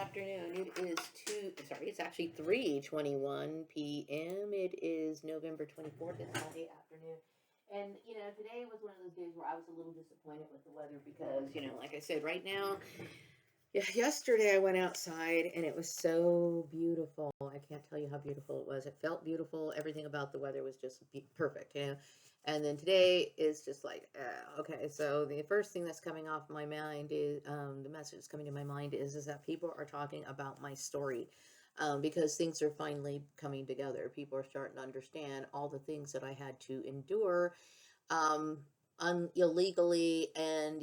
afternoon. It is it's actually 3:21 p.m. It is November 24th. It's Monday afternoon. And, today was one of those days where I was a little disappointed with the weather because, like I said, right now, yeah, yesterday I went outside and it was so beautiful. I can't tell you how beautiful it was. It felt beautiful. Everything about the weather was just perfect. And then today is just like, okay. So the first thing that's coming off my mind is the message that's coming to my mind is that people are talking about my story. Because things are finally coming together. People are starting to understand all the things that I had to endure um illegally and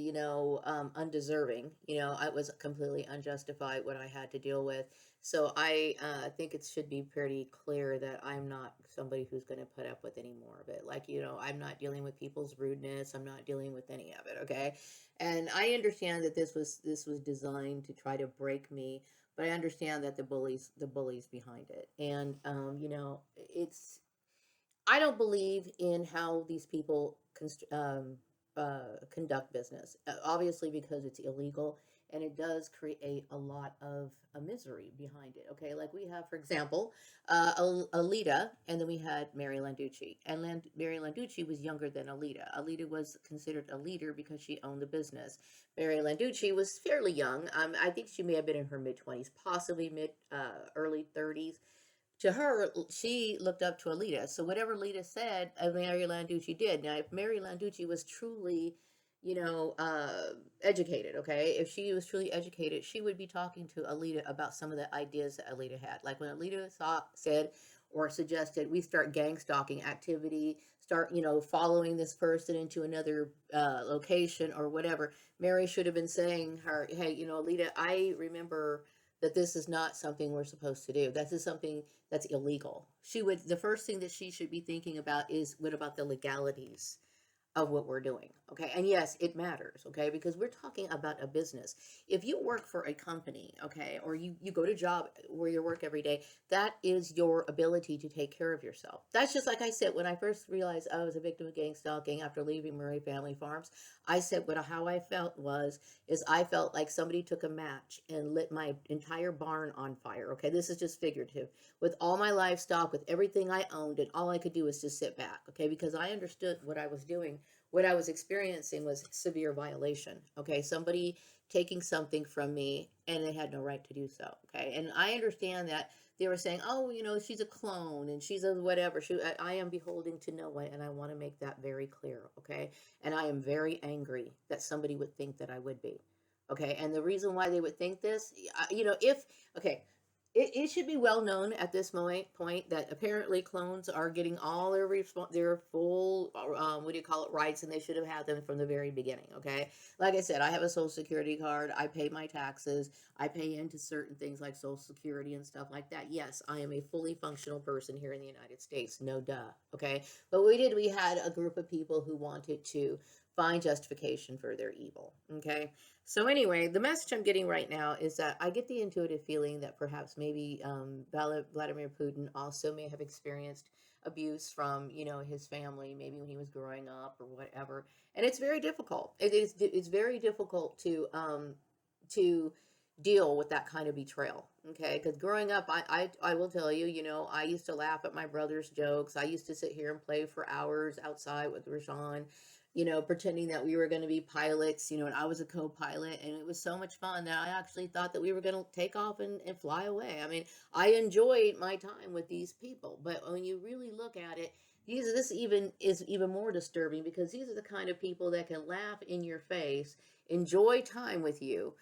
undeserving. I was completely unjustified what I had to deal with. So I think it should be pretty clear that I'm not somebody who's going to put up with any more of it. Like, I'm not dealing with people's rudeness. I'm not dealing with any of it. Okay. And I understand that this was designed to try to break me, but I understand that the bullies behind it. And it's I don't believe in how these people conduct business. Obviously, because it's illegal and it does create a lot of misery behind it. Okay, like we have, for example, Alita, and then we had Mary Landucci. And Mary Landucci was younger than Alita. Alita was considered a leader because she owned the business. Mary Landucci was fairly young. I think she may have been in her mid 20s, possibly mid early 30s. To her, she looked up to Alita. So whatever Alita said, Mary Landucci did. Now, if Mary Landucci was truly, educated, okay, if she was truly educated, she would be talking to Alita about some of the ideas that Alita had. Like when Alita said or suggested we start gang stalking activity, start, following this person into another location or whatever. Mary should have been saying her, hey, Alita, I remember that this is not something we're supposed to do. This is something that's illegal. The first thing that she should be thinking about is what about the legalities of what we're doing. Okay. And yes, it matters. Okay. Because we're talking about a business. If you work for a company, okay, or you go to job where you work every day, that is your ability to take care of yourself. That's just like I said, when I first realized I was a victim of gang stalking after leaving Murray Family Farms, I said how I felt is I felt like somebody took a match and lit my entire barn on fire. Okay. This is just figurative, with all my livestock, with everything I owned, and all I could do was just sit back. Okay. Because I understood what I was doing, what I was experiencing was severe violation. Okay, somebody taking something from me and they had no right to do so. Okay, and I understand that they were saying, oh, she's a clone and she's a whatever. I am beholding to no one, and I want to make that very clear. Okay, and I am very angry that somebody would think that I would be. Okay, and the reason why they would think this, if okay, it should be well known at this point that apparently clones are getting all their full what do you call it, rights, and they should have had them from the very beginning. Okay, like I said, I have a social security card. I pay my taxes. I pay into certain things like social security and stuff like that. Yes, I am a fully functional person here in the United States. No duh. Okay, but we had a group of people who wanted to find justification for their evil. Okay, so anyway, the message I'm getting right now is that I get the intuitive feeling that perhaps maybe Vladimir Putin also may have experienced abuse from his family, maybe when he was growing up or whatever. And it's very difficult. It's very difficult to deal with that kind of betrayal. Okay, because growing up, I will tell you, I used to laugh at my brother's jokes. I used to sit here and play for hours outside with Rashawn, pretending that we were going to be pilots, and I was a co-pilot, and it was so much fun that I actually thought that we were going to take off and fly away. I mean, I enjoyed my time with these people, but when you really look at it, this even is even more disturbing because these are the kind of people that can laugh in your face, enjoy time with you,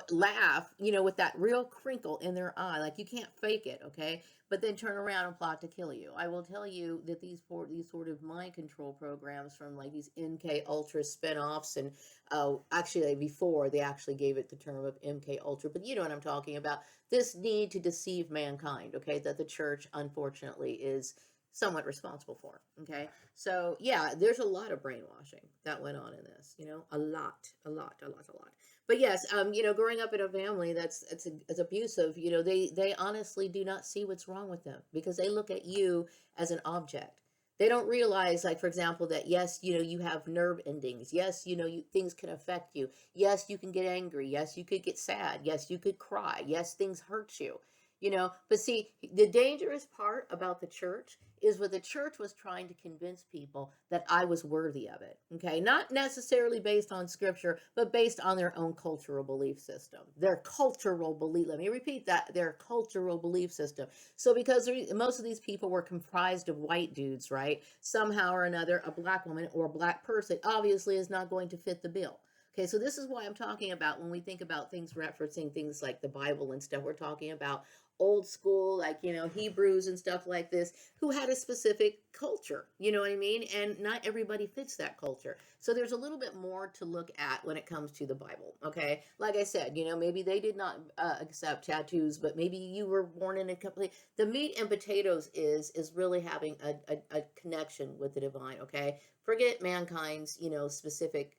laugh, with that real crinkle in their eye, like you can't fake it, okay? But then turn around and plot to kill you. I will tell you that these sort of mind control programs from like these MK Ultra spinoffs, and actually before they actually gave it the term of MK Ultra, but you know what I'm talking about. This need to deceive mankind, okay, that the church unfortunately is somewhat responsible for. Okay, so yeah, there's a lot of brainwashing that went on in this. A lot. But yes, growing up in a family that's abusive, they honestly do not see what's wrong with them because they look at you as an object. They don't realize, like, for example, that yes, you have nerve endings. Yes, things can affect you. Yes, you can get angry. Yes, you could get sad. Yes, you could cry. Yes, things hurt you. But see, the dangerous part about the church is what the church was trying to convince people that I was worthy of it. Okay. Not necessarily based on scripture, but based on their own cultural belief system. Their cultural belief. Let me repeat that, their cultural belief system. So, because most of these people were comprised of white dudes, right? Somehow or another, a black woman or a black person obviously is not going to fit the bill. Okay, so this is why I'm talking about when we think about things referencing things like the Bible and stuff, we're talking about old school, like, Hebrews and stuff like this, who had a specific culture, you know what I mean? And not everybody fits that culture. So there's a little bit more to look at when it comes to the Bible, okay? Like I said, maybe they did not accept tattoos, but maybe you were born in a complete, the meat and potatoes is really having a connection with the divine, okay? Forget mankind's, specific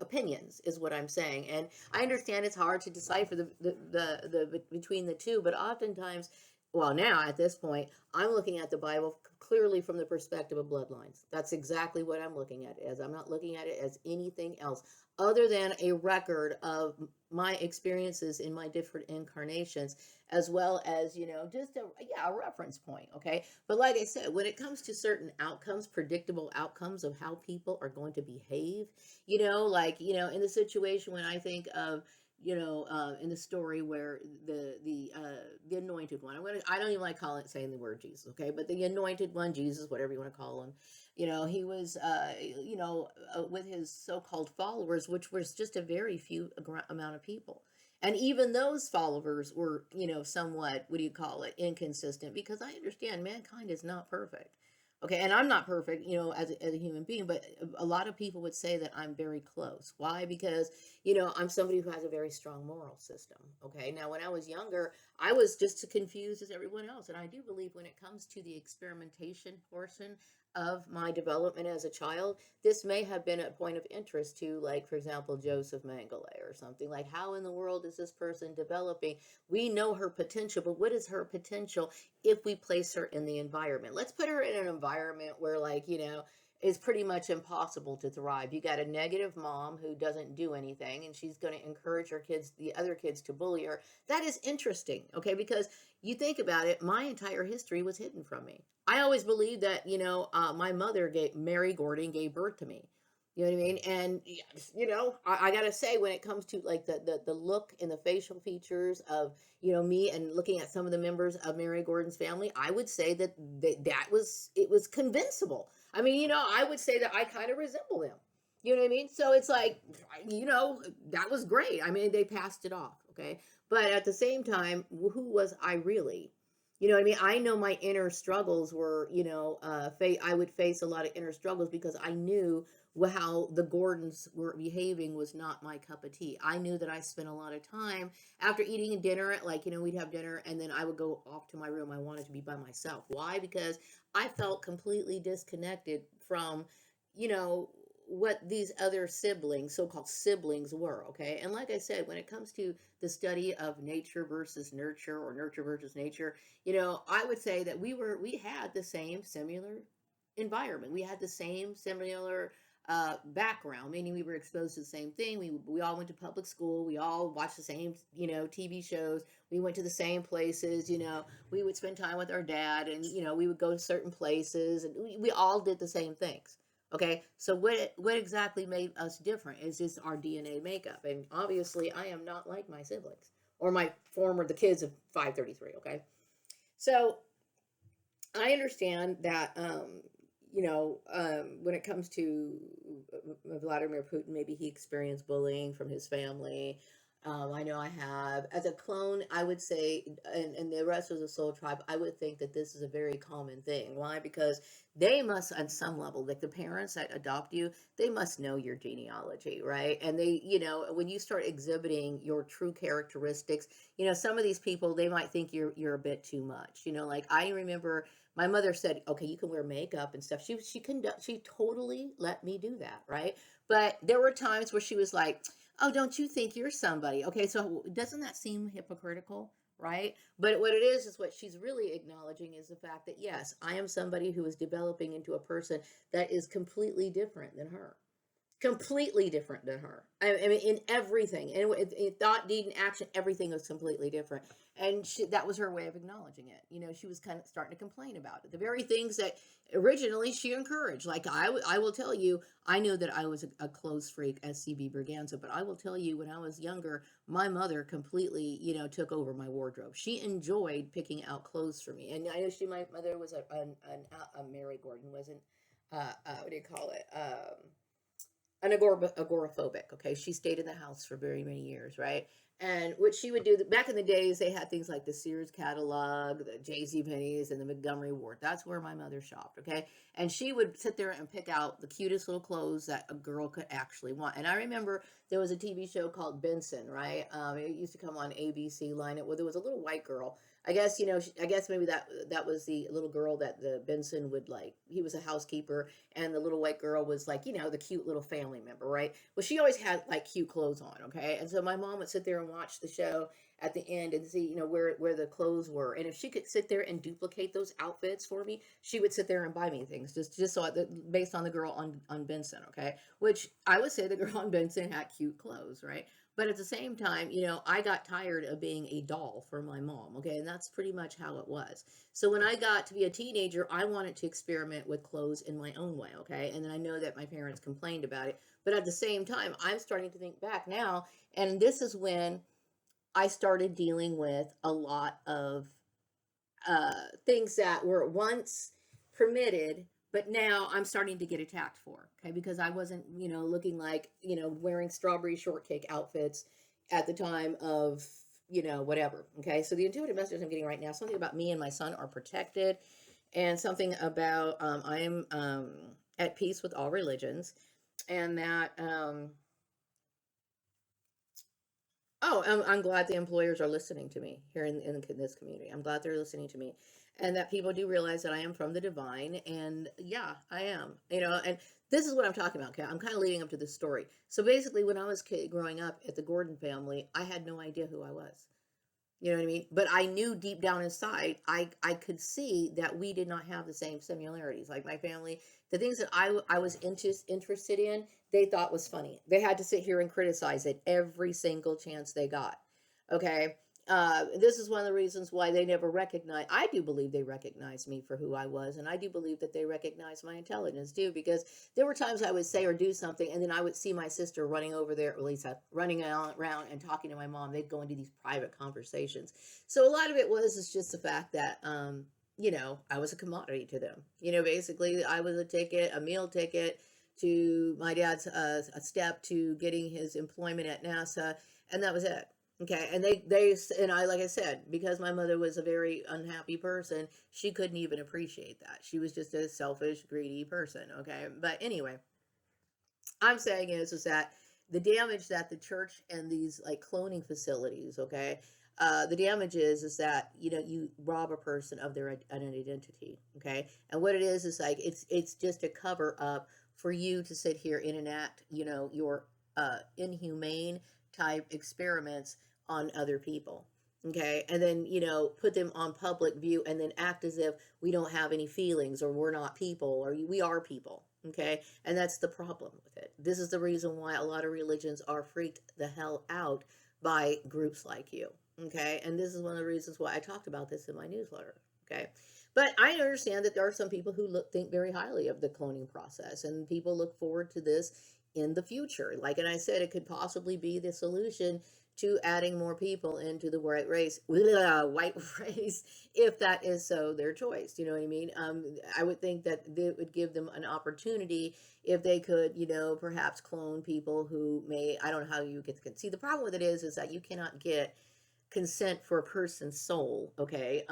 opinions is what I'm saying. And I understand it's hard to decipher the between the two, but oftentimes, well, now at this point, I'm looking at the Bible clearly from the perspective of bloodlines. That's exactly what I'm looking at it as. I'm not looking at it as anything else other than a record of my experiences in my different incarnations, as well as, just a reference point. Okay. But like I said, when it comes to certain outcomes, predictable outcomes of how people are going to behave, like, in the situation when I think of, in the story where the anointed one, I don't even like calling it, saying the word Jesus, okay, but the anointed one, Jesus, whatever you want to call him, he was with his so-called followers, which was just a very few amount of people. And even those followers were, somewhat, what do you call it, inconsistent, because I understand mankind is not perfect. Okay, and I'm not perfect, as a human being, but a lot of people would say that I'm very close. Why? Because, I'm somebody who has a very strong moral system. Okay, now when I was younger, I was just as confused as everyone else. And I do believe when it comes to the experimentation portion of my development as a child, this may have been a point of interest to, like, for example, Joseph Mengele or something. Like, how in the world is this person developing? We know her potential, but what is her potential if we place her in the environment? Let's put her in an environment where, like, it's pretty much impossible to thrive. You got a negative mom who doesn't do anything, and she's going to encourage her kids, the other kids, to bully her. That is interesting, okay? Because you think about it, my entire history was hidden from me. I always believed that, my mother, Mary Gordon, gave birth to me. You know what I mean? And I gotta say, when it comes to, like, the look and the facial features of, me, and looking at some of the members of Mary Gordon's family, I would say that it was convincible. I mean, I would say that I kind of resemble them. You know what I mean? So it's like, that was great. I mean, they passed it off, okay? But at the same time, who was I really? You know what I mean? I know my inner struggles were, I would face a lot of inner struggles because I knew how the Gordons were behaving was not my cup of tea. I knew that I spent a lot of time after eating dinner, like, we'd have dinner and then I would go off to my room. I wanted to be by myself. Why? Because I felt completely disconnected from, you know, what these other siblings, so-called siblings, were. Okay. And like I said, when it comes to the study of nature versus nurture, or nurture versus nature, I would say that we had the same similar environment. We had the same similar background, meaning we were exposed to the same thing. We all went to public school. We all watched the same, TV shows. We went to the same places. We would spend time with our dad, and we would go to certain places, and we all did the same things. Okay, so what exactly made us different is just our DNA makeup, and obviously I am not like my siblings or the kids of 533. Okay, so I understand that, when it comes to Vladimir Putin, maybe he experienced bullying from his family. I know I have. As a clone, I would say, and the rest of the Soul Tribe, I would think that this is a very common thing. Why? Because they must, on some level, like the parents that adopt you, they must know your genealogy, right? And they, when you start exhibiting your true characteristics, some of these people, they might think you're a bit too much. Like, I remember my mother said, okay, you can wear makeup and stuff. She totally let me do that, right? But there were times where she was like, oh, don't you think you're somebody? Okay, so doesn't that seem hypocritical? right? But what it is what she's really acknowledging is the fact that, yes, I am somebody who is developing into a person that is completely different than her, completely different than her. I mean, in everything, and in thought, deed, and action, everything was completely different. And that was her way of acknowledging it. She was kind of starting to complain about it. The very things that originally she encouraged. Like I will tell you, I knew that I was a clothes freak as CB Berganza, but I will tell you, when I was younger, my mother completely, took over my wardrobe. She enjoyed picking out clothes for me, and I know my mother was a Mary Gordon wasn't, what do you call it? An agoraphobic. Okay, she stayed in the house for very many years, right? And what she would do back in the days, they had things like the Sears catalog, the J.C. Penney's, and the Montgomery Ward. That's where my mother shopped. Okay, and she would sit there and pick out the cutest little clothes that a girl could actually want. And I remember there was a TV show called Benson, right? It used to come on ABC line. It, well, there was a little white girl. I guess I guess maybe that was the little girl that the Benson would like. He was a housekeeper, and the little white girl was like, the cute little family member, right? Well, she always had like cute clothes on, okay? And so my mom would sit there and watch the show at the end and see, where the clothes were. And if she could sit there and duplicate those outfits for me, she would sit there and buy me things just so based on the girl on Benson, okay? Which I would say the girl on Benson had cute clothes, right? But at the same time, I got tired of being a doll for my mom, okay? And that's pretty much how it was. So when I got to be a teenager, I wanted to experiment with clothes in my own way, okay? And then I know that my parents complained about it. But at the same time, I'm starting to think back now, and this is when I started dealing with a lot of things that were once permitted, but now I'm starting to get attacked for, okay? Because I wasn't, looking like, wearing strawberry shortcake outfits at the time of, whatever, okay? So the intuitive message I'm getting right now, something about me and my son are protected, and something about I am at peace with all religions, and that oh, I'm glad the employers are listening to me here in this community. I'm glad they're listening to me, and that people do realize that I am from the divine. And yeah, I am. And this is what I'm talking about. Okay, I'm kind of leading up to this story. So basically, when I was growing up at the Gordon family, I had no idea who I was. You know what I mean? But I knew deep down inside, I could see that we did not have the same similarities. Like my family, the things that I was interested in, they thought was funny. They had to sit here and criticize it every single chance they got. Okay. This is one of the reasons why they never recognized. I do believe they recognized me for who I was, and I do believe that they recognized my intelligence too, because there were times I would say or do something, and then I would see my sister running over there, or Lisa running around and talking to my mom. They'd go into these private conversations. So a lot of it was is just the fact that I was a commodity to them. Basically, I was a meal ticket to my dad's a step to getting his employment at NASA, and that was it. Okay, and and I, like I said, because my mother was a very unhappy person, she couldn't even appreciate that. She was just a selfish, greedy person. Okay, but anyway, I'm saying is that the damage that the church and these like cloning facilities, okay, the damage is that you rob a person of their an identity, okay, and what it is like it's just a cover up for you to sit here and enact your inhumane type experiments on other people. Okay, and then put them on public view, and then act as if we don't have any feelings, or we're not people, or we are people. Okay, and that's the problem with it. This is the reason why a lot of religions are freaked the hell out by groups like you. Okay, and this is one of the reasons why I talked about this in my newsletter. Okay, but I understand that there are some people who think very highly of the cloning process, and people look forward to this in the future. Like, and I said, it could possibly be the solution to adding more people into the white race, if that is so their choice. You know what I mean? I would think that it would give them an opportunity if they could, perhaps clone people who may. I don't know how you get the. See, the problem with it is that you cannot get consent for a person's soul, okay,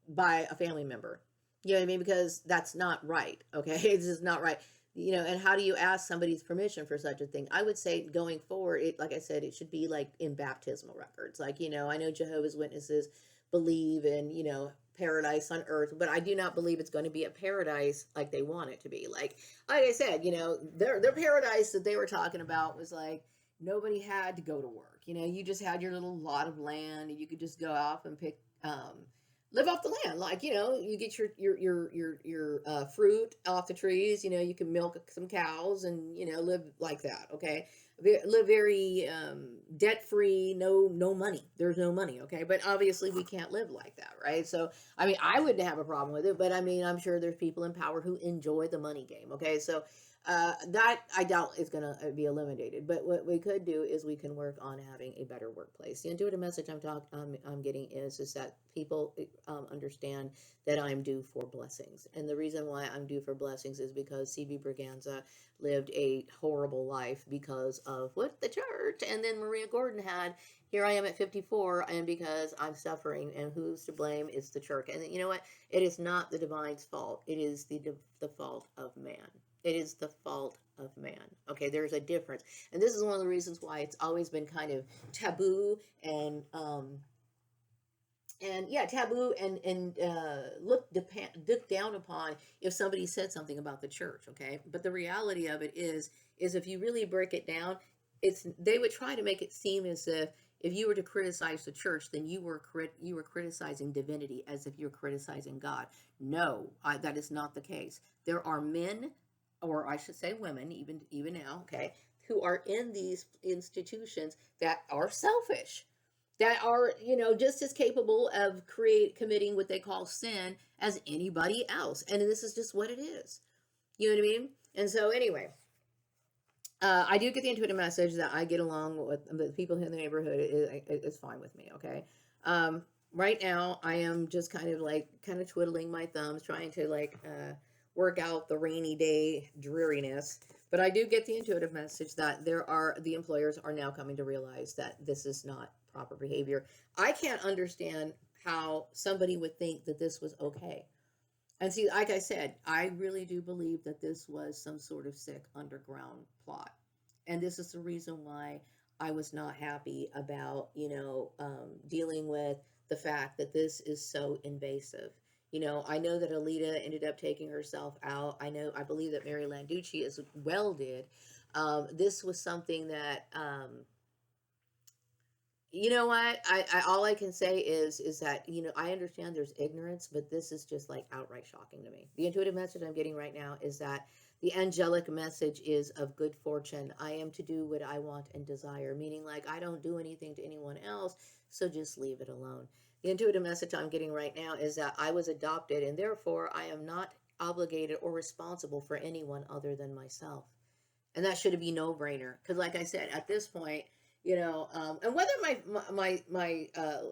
by a family member. You know what I mean? Because that's not right. Okay, it's just not right. And how do you ask somebody's permission for such a thing? I would say going forward, like I said, it should be like in baptismal records. Like, I know Jehovah's Witnesses believe in, paradise on earth, but I do not believe it's going to be a paradise like they want it to be. Like I said, their paradise that they were talking about was like, nobody had to go to work. You just had your little lot of land, and you could just go off and live off the land. Like, you get your fruit off the trees. You can milk some cows and live like that. Okay, live very debt free. No money. There's no money. Okay, but obviously we can't live like that, right? So I mean, I wouldn't have a problem with it, but I mean, I'm sure there's people in power who enjoy the money game. Okay, so that I doubt is going to be eliminated. But what we could do is we can work on having a better workplace. The intuitive message I'm getting is that people understand that I'm due for blessings, and the reason why I'm due for blessings is because C.B. Braganza lived a horrible life because of what the church, and then Maria Gordon had. Here I am at 54, and because I'm suffering, and who's to blame? It's the church. And you know what? It is not the divine's fault. It is the fault of man. It is the fault of man. Okay, there's a difference. And this is one of the reasons why it's always been kind of taboo and yeah, taboo and looked down upon if somebody said something about the church. Okay, but the reality of it is if you really break it down, they would try to make it seem as if you were to criticize the church, then you were criticizing divinity, as if you're criticizing God. No, that is not the case. There are men, or I should say women, even now, okay, who are in these institutions that are selfish, that are just as capable of committing what they call sin as anybody else, and this is just what it is. You know what I mean? And so anyway, I do get the intuitive message that I get along with the people in the neighborhood is fine with me. Okay. Right now I am just kind of twiddling my thumbs, trying to work out the rainy day dreariness. But I do get the intuitive message that the employers are now coming to realize that this is not proper behavior. I can't understand how somebody would think that this was okay. And see, like I said, I really do believe that this was some sort of sick underground plot. And this is the reason why I was not happy about, dealing with the fact that this is so invasive. I know that Alita ended up taking herself out. I believe that Mary Landucci as well did. This was something that, you know what? I all I can say is that I understand there's ignorance, but this is just like outright shocking to me. The intuitive message I'm getting right now is that the angelic message is of good fortune. I am to do what I want and desire, meaning like I don't do anything to anyone else, so just leave it alone. The intuitive message I'm getting right now is that I was adopted, and therefore I am not obligated or responsible for anyone other than myself. And that should be no brainer, because like I said, at this point, and whether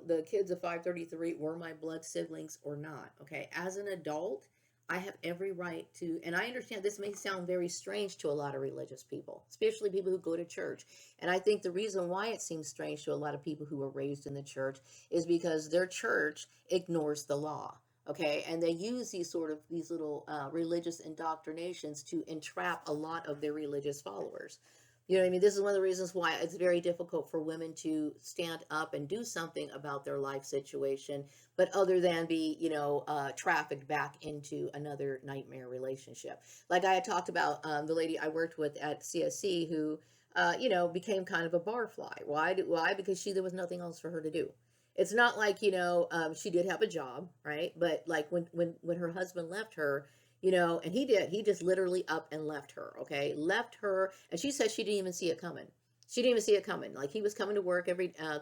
the kids of 533 were my blood siblings or not, okay, as an adult, I have every right to, and I understand this may sound very strange to a lot of religious people, especially people who go to church. And I think the reason why it seems strange to a lot of people who were raised in the church is because their church ignores the law. Okay, and they use these little religious indoctrinations to entrap a lot of their religious followers. You know what I mean? This is one of the reasons why it's very difficult for women to stand up and do something about their life situation, but other than be, trafficked back into another nightmare relationship. Like I had talked about the lady I worked with at CSC who, became kind of a barfly. Why? Because there was nothing else for her to do. It's not like, she did have a job, right? But like when her husband left her, and he just literally up and left her. Okay, left her, and she said she didn't even see it coming. She didn't even see it coming. Like he was coming to work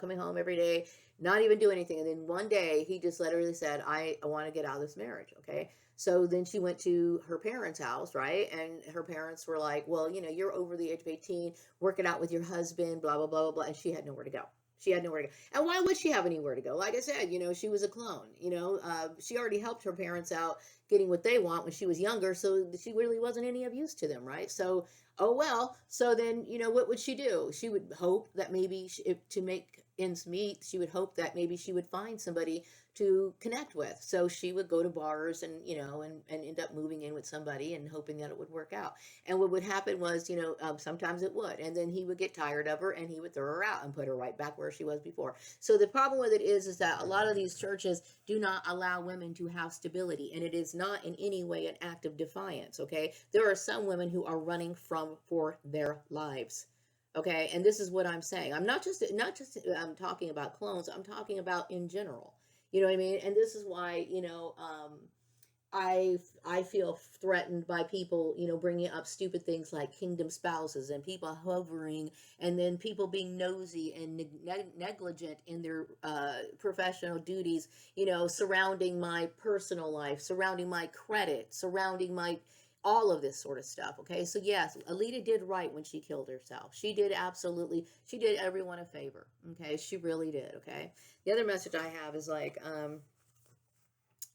coming home every day, not even do anything. And then one day he just literally said, I want to get out of this marriage. Okay, so then she went to her parents' house, right? And her parents were like, well, you're over the age of 18, work it out with your husband, blah blah blah blah blah. And she had nowhere to go. She had nowhere to go. And why would she have anywhere to go? Like I said, she was a clone. She already helped her parents out getting what they want when she was younger, so she really wasn't any of use to them, right? So, oh well. So then, what would she do? She would hope that maybe to make ends meet, she would hope that maybe she would find somebody to connect with. So she would go to bars and, and end up moving in with somebody and hoping that it would work out. And what would happen was, sometimes it would. And then he would get tired of her and he would throw her out and put her right back where she was before. So the problem with it is that a lot of these churches do not allow women to have stability. And it is not in any way an act of defiance, okay? There are some women who are running for their lives. Okay, and this is what I'm saying. I'm not just I'm talking about clones. I'm talking about in general. You know what I mean? And this is why, I feel threatened by people, bringing up stupid things like kingdom spouses and people hovering, and then people being nosy and negligent in their professional duties, surrounding my personal life, surrounding my credit, surrounding my all of this sort of stuff. Okay, so yes, Alita did right when she killed herself. She did absolutely. She did everyone a favor. Okay, she really did. Okay, the other message I have is like,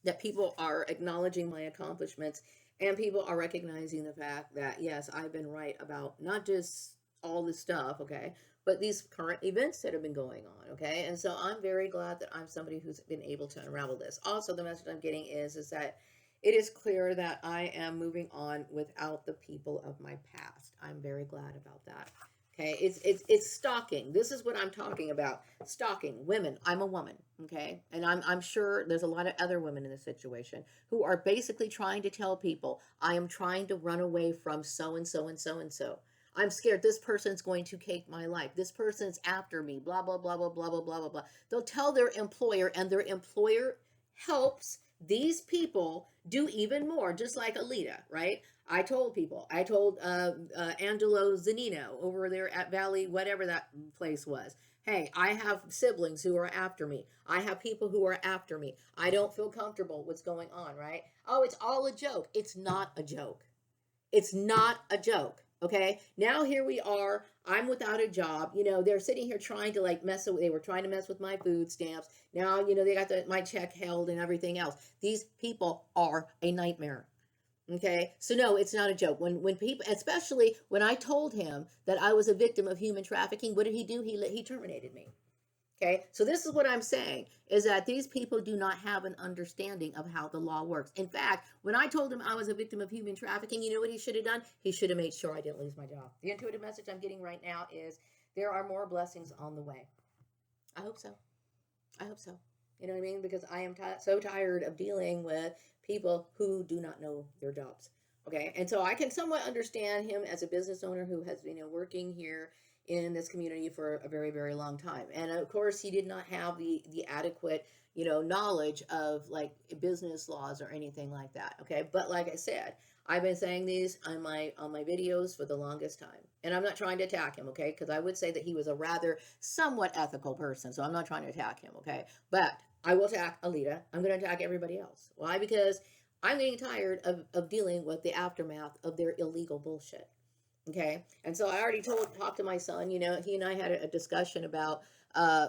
that people are acknowledging my accomplishments, and people are recognizing the fact that yes, I've been right about not just all this stuff, okay, but these current events that have been going on, okay. And so I'm very glad that I'm somebody who's been able to unravel this. Also, the message I'm getting is that it is clear that I am moving on without the people of my past. I'm very glad about that. Okay, it's stalking. This is what I'm talking about. Stalking women. I'm a woman. Okay, and I'm sure there's a lot of other women in this situation who are basically trying to tell people, I am trying to run away from so and so and so and so. I'm scared this person's going to take my life. This person's after me. Blah blah blah blah blah blah blah blah blah. They'll tell their employer, and their employer helps these people do even more, just like Alita, right? I told people, I told Angelo Zanino over there at Valley, whatever that place was. Hey, I have siblings who are after me. I have people who are after me. I don't feel comfortable with what's going on, right? Oh, it's all a joke. It's not a joke. It's not a joke. Okay. Now here we are. I'm without a job. They're sitting here trying to like they were trying to mess with my food stamps. Now, they got my check held and everything else. These people are a nightmare. Okay, so no, it's not a joke. When people, especially when I told him that I was a victim of human trafficking, what did he do? He terminated me. Okay, so this is what I'm saying is that these people do not have an understanding of how the law works. In fact, when I told him I was a victim of human trafficking, you know what he should have done? He should have made sure I didn't lose my job. The intuitive message I'm getting right now is there are more blessings on the way. I hope so. I hope so. You know what I mean? Because I am so tired of dealing with people who do not know their jobs. Okay, and so I can somewhat understand him as a business owner who has been working here in this community for a very very long time, and of course he did not have the adequate knowledge of like business laws or anything like that. Okay, but like I said, I've been saying these on my videos for the longest time, and I'm not trying to attack him, okay? Because I would say that he was a rather somewhat ethical person, so I'm not trying to attack him, okay? But I will attack Alita. I'm going to attack everybody else. Why? Because I'm getting tired of dealing with the aftermath of their illegal bullshit. Okay. And so I already talked to my son, he and I had a discussion about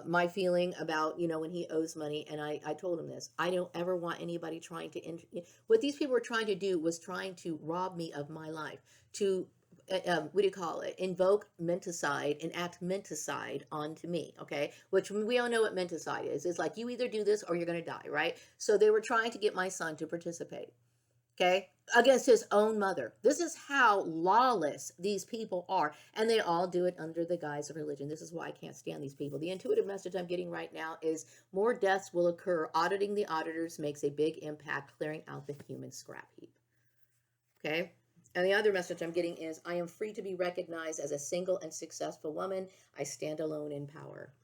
my feeling about, when he owes money. And I told him this, I don't ever want anybody trying to, what these people were trying to do was trying to rob me of my life, to, what do you call it? Invoke menticide and act menticide onto me. Okay. Which we all know what menticide is. It's like you either do this or you're going to die. Right. So they were trying to get my son to participate, okay, against his own mother. This is how lawless these people are, and they all do it under the guise of religion. This is why I can't stand these people. The intuitive message I'm getting right now is more deaths will occur. Auditing the auditors makes a big impact, clearing out the human scrap heap. Okay. And the other message I'm getting is I am free to be recognized as a single and successful woman. I stand alone in power.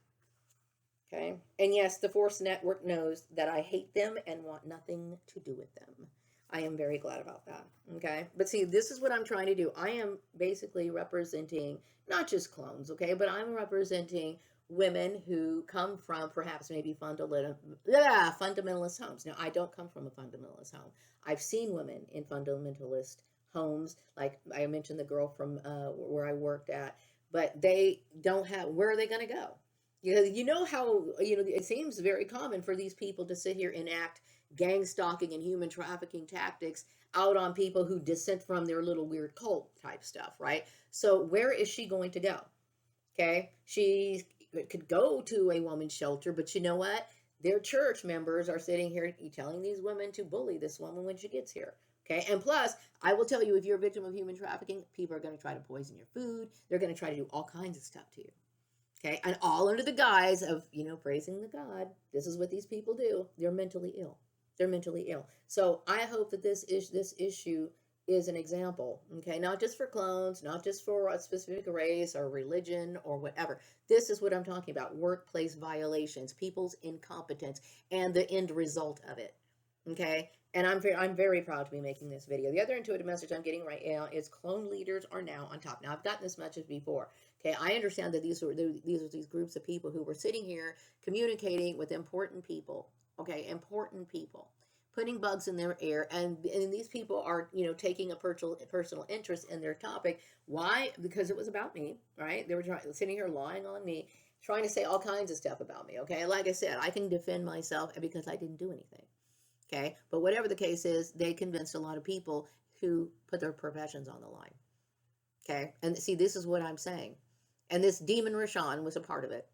Okay. And yes, the Force Network knows that I hate them and want nothing to do with them. I am very glad about that. Okay. But see, this is what I'm trying to do. I am basically representing not just clones, okay, but I'm representing women who come from perhaps maybe fundamentalist homes. Now, I don't come from a fundamentalist home. I've seen women in fundamentalist homes, like I mentioned the girl from where I worked at, but they don't have, where are they going to go? You know how, it seems very common for these people to sit here and act gang stalking and human trafficking tactics out on people who dissent from their little weird cult type stuff, right? So where is she going to go? Okay, she could go to a woman's shelter, but you know what? Their church members are sitting here telling these women to bully this woman when she gets here. Okay, and plus, I will tell you, if you're a victim of human trafficking, people are going to try to poison your food. They're going to try to do all kinds of stuff to you. Okay, and all under the guise of, praising the God. This is what these people do. They're mentally ill. They're mentally ill. So I hope that this issue is an example, okay? Not just for clones, not just for a specific race or religion or whatever. This is what I'm talking about: workplace violations, people's incompetence, and the end result of it, okay? And I'm very proud to be making this video. The other intuitive message I'm getting right now is clone leaders are now on top. Now, I've gotten this message before. Okay, I understand that these groups of people who were sitting here communicating with important people. Okay, important people, putting bugs in their ear, and these people are, taking a personal interest in their topic. Why? Because it was about me, right? They were sitting here lying on me, trying to say all kinds of stuff about me. Okay, like I said, I can defend myself because I didn't do anything. Okay, but whatever the case is, they convinced a lot of people who put their professions on the line. Okay, and see, this is what I'm saying, and this demon Rashawn was a part of it.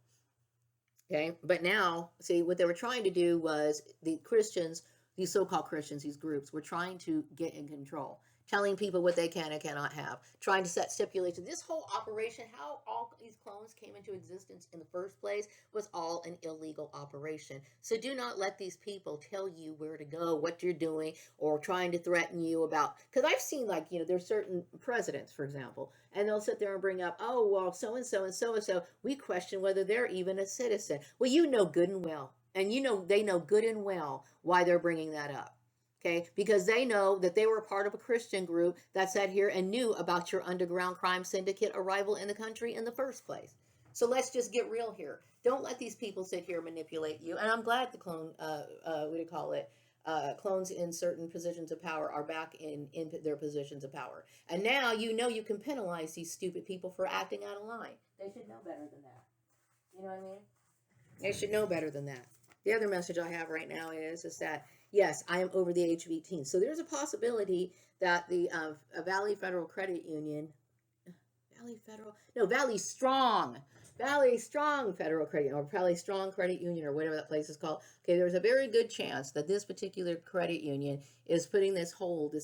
Okay, but now, see, what they were trying to do was the Christians, these so-called Christians, these groups, were trying to get in control, telling people what they can and cannot have, trying to set stipulations. This whole operation, how all these clones came into existence in the first place, was all an illegal operation. So do not let these people tell you where to go, what you're doing, or trying to threaten you about. Because I've seen, like, there's certain presidents, for example, and they'll sit there and bring up, oh, well, so and so and so and so. We question whether they're even a citizen. Well, you know good and well, and they know good and well why they're bringing that up. Okay, because they know that they were part of a Christian group that sat here and knew about your underground crime syndicate arrival in the country in the first place. So let's just get real here. Don't let these people sit here and manipulate you. And I'm glad the what do you call it? Clones in certain positions of power are back in their positions of power. And now you can penalize these stupid people for acting out of line. They should know better than that. You know what I mean? They should know better than that. The other message I have right now is that yes, I am over the age of 18. So there's a possibility that the Valley Federal Credit Union, Valley Strong, Valley Strong Federal Credit Union, or Valley Strong Credit Union, or whatever that place is called. Okay, there's a very good chance that this particular credit union is putting this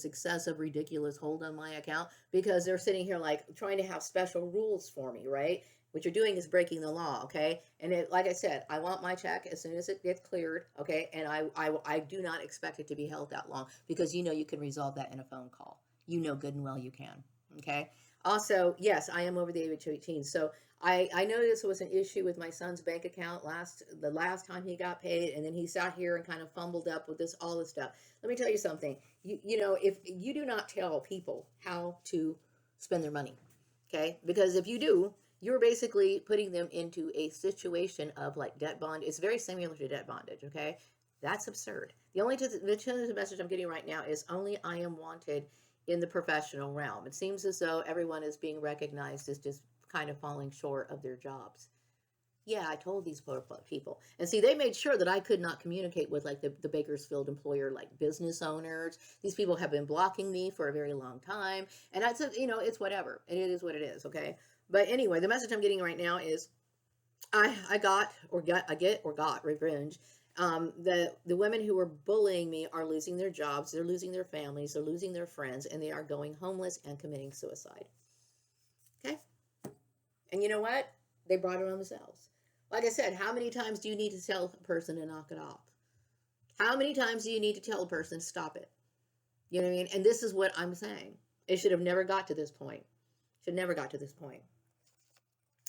excessive, ridiculous hold on my account because they're sitting here like trying to have special rules for me, right? What you're doing is breaking the law, okay? And like I said, I want my check as soon as it gets cleared, okay? And I do not expect it to be held that long because you can resolve that in a phone call. You know good and well you can, okay? Also, yes, I am over the age of 18. So I know this was an issue with my son's bank account the last time he got paid, and then he sat here and kind of fumbled up with all this stuff. Let me tell you something. If you do not tell people how to spend their money, okay? Because if you do, you're basically putting them into a situation of like debt bond. It's very similar to debt bondage, okay? That's absurd. The message I'm getting right now is only I am wanted in the professional realm. It seems as though everyone is being recognized as just kind of falling short of their jobs. Yeah, I told these people. And see, they made sure that I could not communicate with like the Bakersfield employer, like business owners. These people have been blocking me for a very long time. And that's, it's whatever. And it is what it is, okay? But anyway, the message I'm getting right now is I got revenge. The women who were bullying me are losing their jobs, they're losing their families, they're losing their friends, and they are going homeless and committing suicide. Okay? And you know what? They brought it on themselves. Like I said, how many times do you need to tell a person to knock it off? How many times do you need to tell a person stop it? You know what I mean? And this is what I'm saying. It should have never got to this point. Should never got to this point.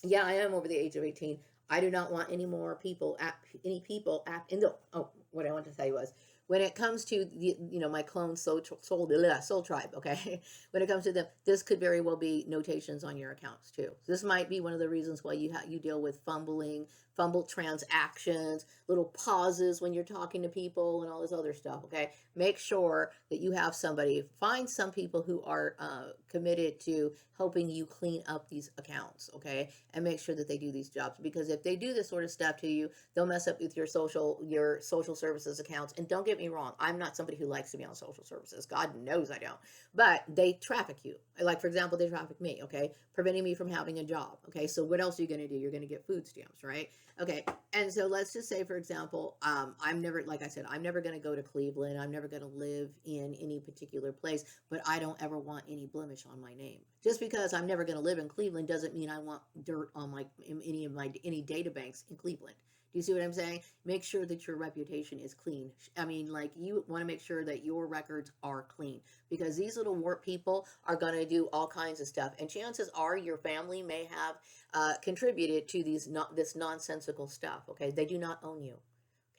Yeah, I am over the age of 18. I do not want any more people in the, oh, what I want to say was, when it comes to my clone soul tribe, okay, when it comes to them, this could very well be notations on your accounts too. This might be one of the reasons why you deal with fumbled transactions, little pauses when you're talking to people, and all this other stuff. Okay, make sure that you have find some people who are committed to helping you clean up these accounts, okay, and make sure that they do these jobs, because if they do this sort of stuff to you, they'll mess up with your social services accounts. And don't get me wrong, I'm not somebody who likes to be on social services. God knows I don't. But they traffic you. Like, for example, they traffic me, okay, preventing me from having a job. Okay, so what else are you going to do? You're going to get food stamps, right? Okay, and so let's just say, for example, I'm never, like I said, I'm never going to go to Cleveland. I'm never going to live in any particular place, but I don't ever want any blemish on my name. Just because I'm never going to live in Cleveland doesn't mean I want dirt on any data banks in Cleveland. Do you see what I'm saying? Make sure that your reputation is clean. I mean, like, you want to make sure that your records are clean, because these little warped people are going to do all kinds of stuff. And chances are your family may have contributed to this nonsensical stuff. Okay. They do not own you.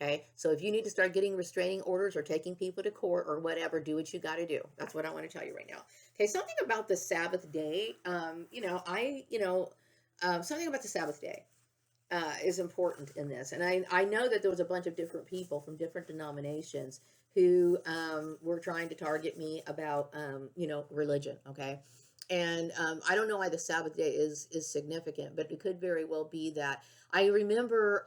Okay. So if you need to start getting restraining orders or taking people to court or whatever, do what you got to do. That's what I want to tell you right now. Okay. Something about the Sabbath day. Something about the Sabbath day is important in this. And I know that there was a bunch of different people from different denominations who were trying to target me about, religion. Okay. And I don't know why the Sabbath day is significant, but it could very well be that. I remember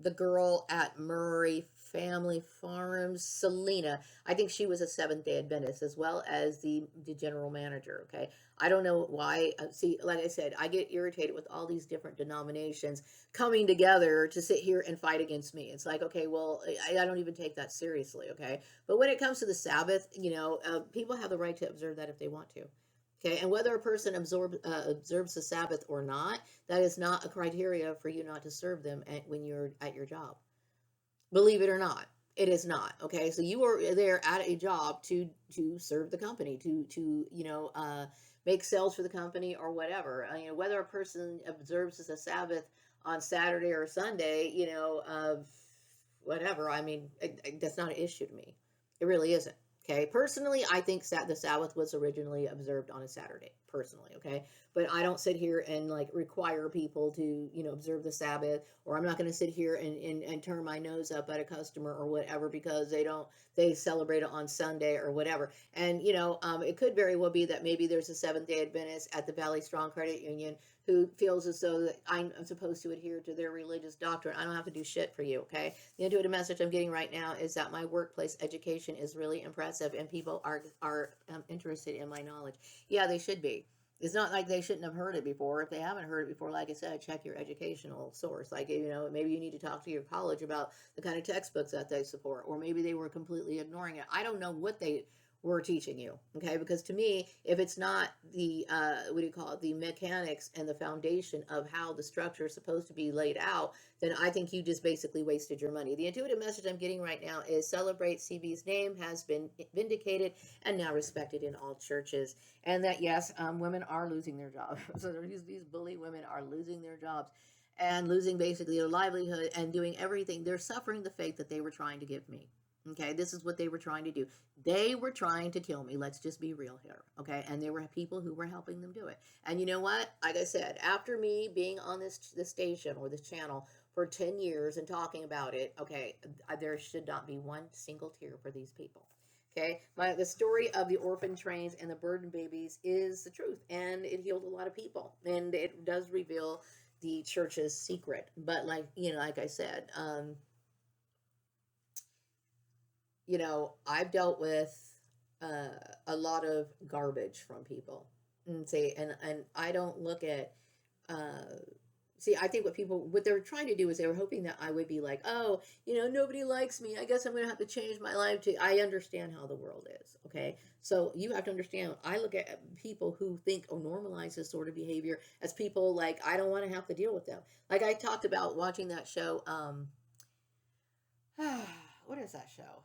the girl at Murray Family Farms, Selena. I think she was a Seventh Day Adventist, as well as the general manager. Okay, I don't know why. See, like I said, I get irritated with all these different denominations coming together to sit here and fight against me. It's like, okay, well, I don't even take that seriously. Okay, but when it comes to the Sabbath, people have the right to observe that if they want to. Okay, and whether a person observes the Sabbath or not, that is not a criteria for you not to serve them when you're at your job. Believe it or not, it is not. Okay, so you are there at a job to serve the company, to make sales for the company or whatever. Whether a person observes the Sabbath on Saturday or Sunday, whatever. I mean, that's not an issue to me. It really isn't. Okay. Personally, I think the Sabbath was originally observed on a Saturday. Personally, okay. But I don't sit here and like require people to, observe the Sabbath, or I'm not going to sit here and turn my nose up at a customer or whatever because they celebrate it on Sunday or whatever. And it could very well be that maybe there's a Seventh Day Adventist at the Valley Strong Credit Union who feels as though that I'm supposed to adhere to their religious doctrine. I don't have to do shit for you, okay? The intuitive message I'm getting right now is that my workplace education is really impressive, and people are interested in my knowledge. Yeah, they should be. It's not like they shouldn't have heard it before. If they haven't heard it before, like I said, check your educational source. Like, maybe you need to talk to your college about the kind of textbooks that they support, or maybe they were completely ignoring it. I don't know what they were teaching you. Okay. Because to me, if it's not the, what do you call it, the mechanics and the foundation of how the structure is supposed to be laid out, then I think you just basically wasted your money. The intuitive message I'm getting right now is celebrate. CB's name has been vindicated and now respected in all churches. And that, yes, women are losing their jobs. So these bully women are losing their jobs and losing basically their livelihood and doing everything. They're suffering the fate that they were trying to give me. Okay, this is what they were trying to do. They were trying to kill me. Let's just be real here. Okay, and there were people who were helping them do it. And you know what? Like I said, after me being on this station or this channel for 10 years and talking about it, okay, there should not be one single tear for these people. Okay, the story of the orphan trains and the burden babies is the truth, and it healed a lot of people, and it does reveal the church's secret. But like I said, I've dealt with a lot of garbage from people, and I don't look at. Uh, I think what they were trying to do is they were hoping that I would be like, oh, nobody likes me. I guess I'm going to have to change my life to. I understand how the world is. Okay, so you have to understand. I look at people who think or normalize this sort of behavior as people like I don't want to have to deal with them. Like I talked about watching that show. What is that show?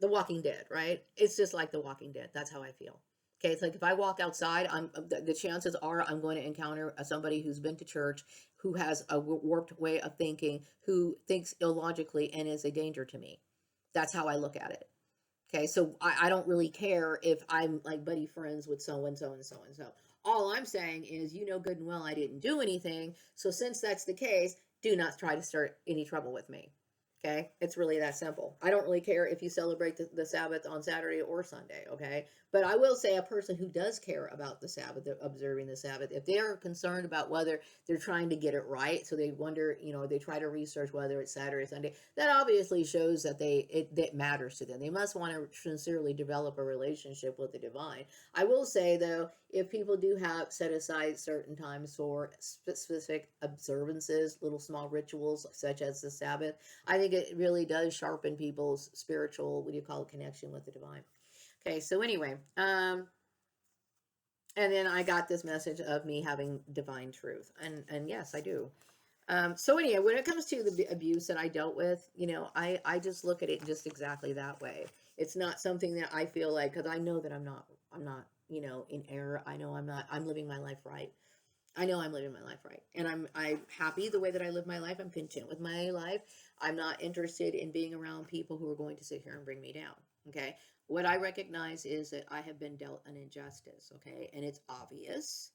The Walking Dead, right? It's just like The Walking Dead. That's how I feel. Okay, it's like if I walk outside, the chances are I'm going to encounter somebody who's been to church, who has a warped way of thinking, who thinks illogically and is a danger to me. That's how I look at it. Okay, so I don't really care if I'm like buddy friends with so and so and so and so. All I'm saying is, good and well, I didn't do anything. So since that's the case, do not try to start any trouble with me. Okay, it's really that simple. I don't really care if you celebrate the Sabbath on Saturday or Sunday. Okay, but I will say a person who does care about the Sabbath, observing the Sabbath, if they are concerned about whether they're trying to get it right, so they wonder, they try to research whether it's Saturday or Sunday, that obviously shows that it matters to them. They must want to sincerely develop a relationship with the divine. I will say though, if people do have set aside certain times for specific observances, little small rituals such as the Sabbath, I think it really does sharpen people's spiritual, what do you call it, connection with the divine. Okay, so anyway, and then I got this message of me having divine truth, and yes, I do. So anyway, when it comes to the abuse that I dealt with, I just look at it just exactly that way. It's not something that I feel like, because I know that I'm not, in error. I know I'm living my life right. I know I'm living my life right. And I'm happy the way that I live my life. I'm content with my life. I'm not interested in being around people who are going to sit here and bring me down. Okay. What I recognize is that I have been dealt an injustice. Okay. And it's obvious.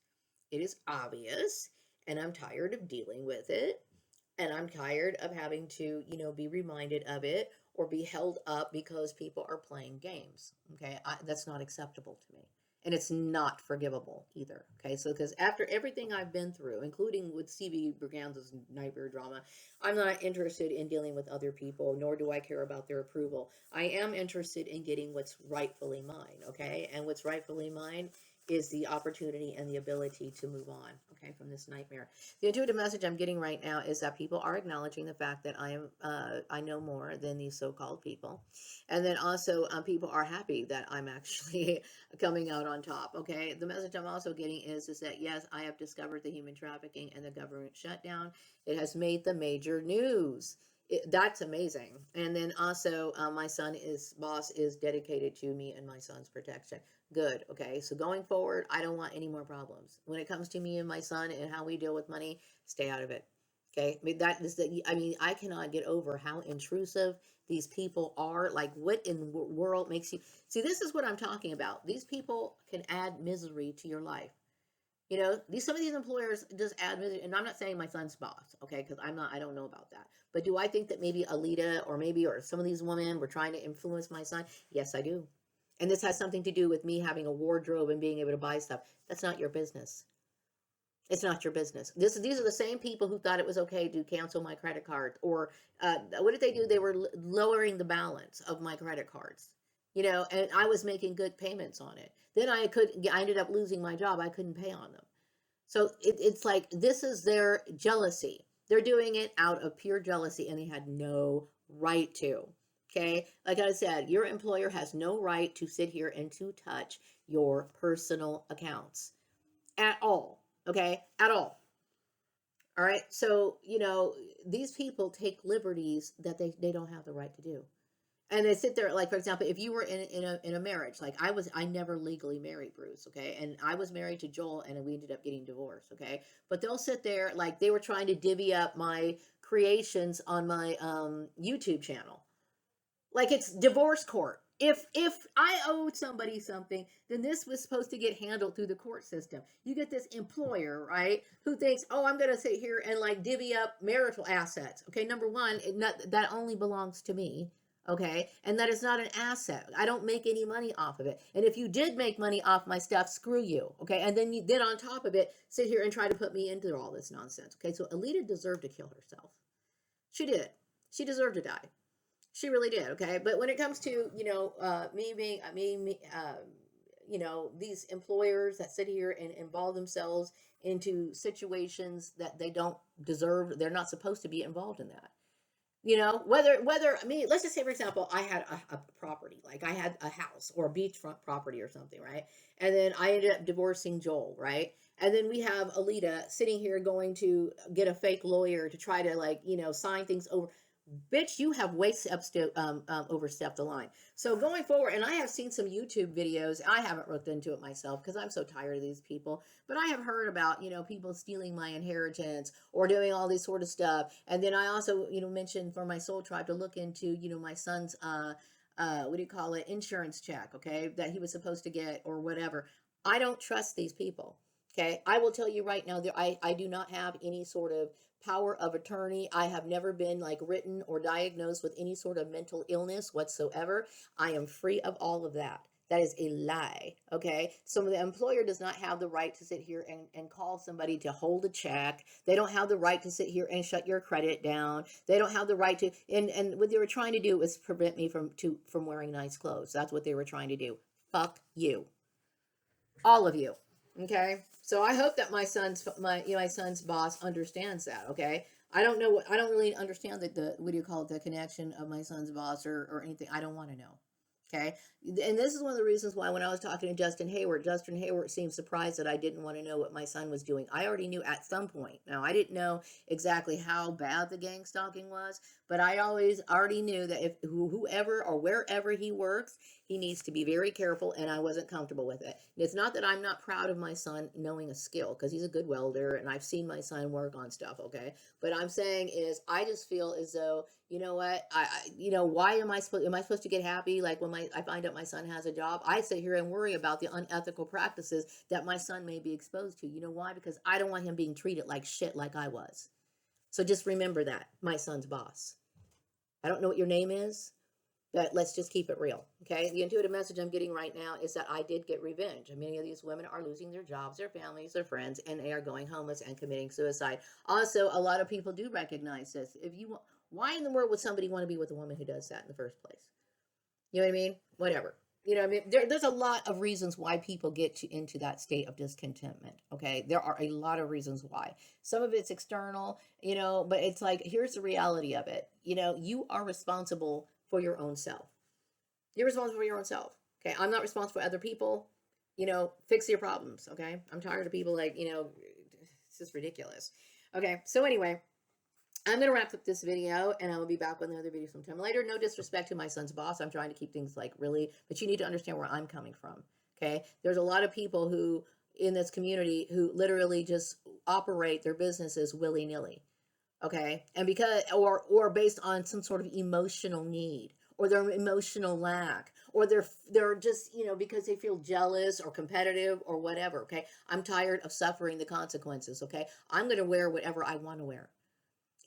It is obvious. And I'm tired of dealing with it. And I'm tired of having to, be reminded of it or be held up because people are playing games. Okay. That's not acceptable to me. And it's not forgivable either. Okay. So, because after everything I've been through, including with CB Berganza's nightmare drama, I'm not interested in dealing with other people, nor do I care about their approval. I am interested in getting what's rightfully mine. Okay. And what's rightfully mine is the opportunity and the ability to move on, okay, from this nightmare. The intuitive message I'm getting right now is that people are acknowledging the fact that I know more than these so-called people, and then also people are happy that I'm actually coming out on top. Okay, the message I'm also getting is that yes, I have discovered the human trafficking and the government shutdown. It has made the major news. That's amazing. And then also, my boss is dedicated to me and my son's protection. Good. Okay. So going forward, I don't want any more problems. When it comes to me and my son and how we deal with money, stay out of it. Okay. I mean, I cannot get over how intrusive these people are. Like, what in the world makes you see? This is what I'm talking about. These people can add misery to your life. Some of these employers just add misery, and I'm not saying my son's boss, okay, because I don't know about that. But do I think that maybe Alita or some of these women were trying to influence my son? Yes, I do. And this has something to do with me having a wardrobe and being able to buy stuff. That's not your business. It's not your business. These are the same people who thought it was okay to cancel my credit card, or what did they do? They were lowering the balance of my credit cards. And I was making good payments on it. Then I ended up losing my job. I couldn't pay on them. So it's like this is their jealousy. They're doing it out of pure jealousy, and they had no right to. Okay, like I said, your employer has no right to sit here and to touch your personal accounts at all. Okay, at all. All right. So these people take liberties that they don't have the right to do, and they sit there, like, for example, if you were in a marriage, like I never legally married Bruce, okay, and I was married to Joel, and we ended up getting divorced, okay. But they'll sit there like they were trying to divvy up my creations on my YouTube channel, like it's divorce court. If I owed somebody something, then this was supposed to get handled through the court system. You get this employer, right, who thinks, oh, I'm going to sit here and like divvy up marital assets. Okay, number one, that only belongs to me. Okay, and that is not an asset. I don't make any money off of it. And if you did make money off my stuff, screw you. Okay, and then on top of it, sit here and try to put me into all this nonsense. Okay, so Alita deserved to kill herself. She did. She deserved to die. She really did. Okay, but when it comes to me being these employers that sit here and involve themselves into situations that they don't deserve, they're not supposed to be involved in that. Whether I mean, let's just say, for example, I had a property, like I had a house or a beachfront property or something, right? And then I ended up divorcing Joel, right? And then we have Alita sitting here going to get a fake lawyer to try to, like, sign things over. Bitch, you have way overstepped the line. So going forward, and I have seen some YouTube videos. I haven't looked into it myself because I'm so tired of these people. But I have heard about people stealing my inheritance or doing all this sort of stuff. And then I also mentioned for my soul tribe to look into my son's what do you call it, insurance check, okay, that he was supposed to get or whatever. I don't trust these people. Okay, I will tell you right now that I do not have any sort of power of attorney. I have never been like written or diagnosed with any sort of mental illness whatsoever. I am free of all of that. That is a lie. Okay. So the employer does not have the right to sit here and call somebody to hold a check. They don't have the right to sit here and shut your credit down. They don't have the right to, and what they were trying to do was prevent me from wearing nice clothes. That's what they were trying to do. Fuck you. All of you. Okay. So I hope that my son's boss understands that. Okay. I don't really understand the what do you call it, the connection of my son's boss or anything. I don't want to know. Okay. And this is one of the reasons why when I was talking to Justin Hayward seemed surprised that I didn't want to know what my son was doing. I already knew at some point. Now, I didn't know exactly how bad the gang stalking was, but I always already knew that if whoever or wherever he works, he needs to be very careful, and I wasn't comfortable with it. And it's not that I'm not proud of my son knowing a skill, because he's a good welder and I've seen my son work on stuff, okay? But I'm saying is I just feel as though, you know what, why am I supposed to get happy like when I find out my son has a job? I sit here and worry about the unethical practices that my son may be exposed to. You know why? Because I don't want him being treated like shit like I was. So just remember that, my son's boss. I don't know what your name is, but let's just keep it real. Okay. The intuitive message I'm getting right now is that I did get revenge. And many of these women are losing their jobs, their families, their friends, and they are going homeless and committing suicide. Also, a lot of people do recognize this. If you want, why in the world would somebody want to be with a woman who does that in the first place? You know what I mean? Whatever. You know what I mean? There's a lot of reasons why people into that state of discontentment. Okay. There are a lot of reasons why. Some of it's external, but it's like, here's the reality of it. You are responsible for your own self. You're responsible for your own self. Okay. I'm not responsible for other people. Fix your problems. Okay. I'm tired of people like, it's just ridiculous. Okay. So anyway, I'm going to wrap up this video and I will be back with another video sometime later. No disrespect to my son's boss. I'm trying to keep things like really, but you need to understand where I'm coming from. Okay. There's a lot of people who in this community who literally just operate their businesses willy nilly. Okay. And because, or based on some sort of emotional need or their emotional lack, or they're just, because they feel jealous or competitive or whatever. Okay. I'm tired of suffering the consequences. Okay. I'm going to wear whatever I want to wear.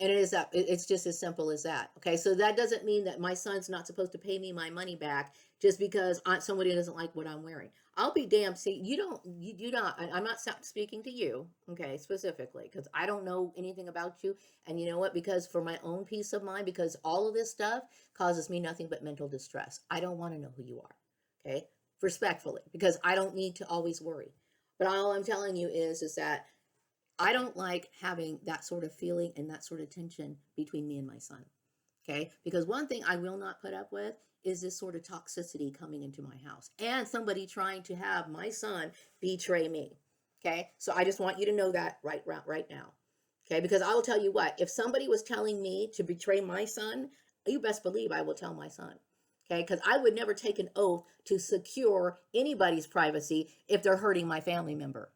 And it's just as simple as that. Okay. So that doesn't mean that my son's not supposed to pay me my money back just because somebody doesn't like what I'm wearing. I'll be damned. See, I'm not speaking to you, okay, specifically, because I don't know anything about you. And you know what? Because for my own peace of mind, because all of this stuff causes me nothing but mental distress. I don't want to know who you are. Okay. Respectfully, because I don't need to always worry. But all I'm telling you is that I don't like having that sort of feeling and that sort of tension between me and my son. Okay. Because one thing I will not put up with is this sort of toxicity coming into my house and somebody trying to have my son betray me. Okay. So I just want you to know that right now. Okay. Because I will tell you what, if somebody was telling me to betray my son, you best believe I will tell my son. Okay. Because I would never take an oath to secure anybody's privacy if they're hurting my family member.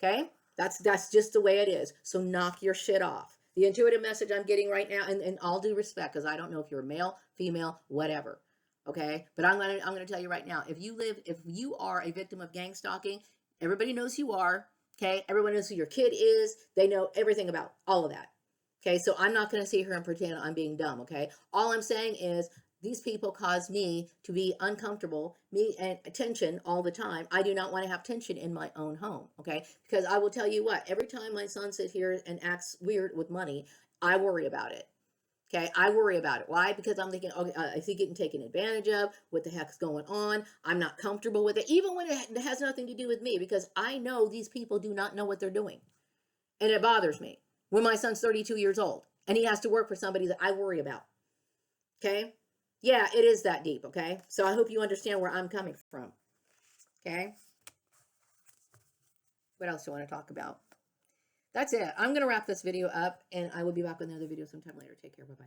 Okay. That's just the way it is. So knock your shit off. The intuitive message I'm getting right now, and all due respect, because I don't know if you're male, female, whatever. Okay. But I'm gonna tell you right now, if you are a victim of gang stalking, everybody knows who you are. Okay. Everyone knows who your kid is. They know everything about all of that. Okay. So I'm not gonna sit here and pretend I'm being dumb. Okay. All I'm saying is these people cause me to be uncomfortable, me and tension all the time. I do not want to have tension in my own home. Okay. Because I will tell you what, every time my son sits here and acts weird with money, I worry about it. Okay. I worry about it. Why? Because I'm thinking, okay, is he getting taken advantage of? What the heck's going on? I'm not comfortable with it, even when it has nothing to do with me, because I know these people do not know what they're doing. And it bothers me when my son's 32 years old and he has to work for somebody that I worry about. Okay. Yeah, it is that deep. Okay. So I hope you understand where I'm coming from. Okay. What else do I want to talk about? That's it. I'm going to wrap this video up and I will be back with another video sometime later. Take care. Bye bye.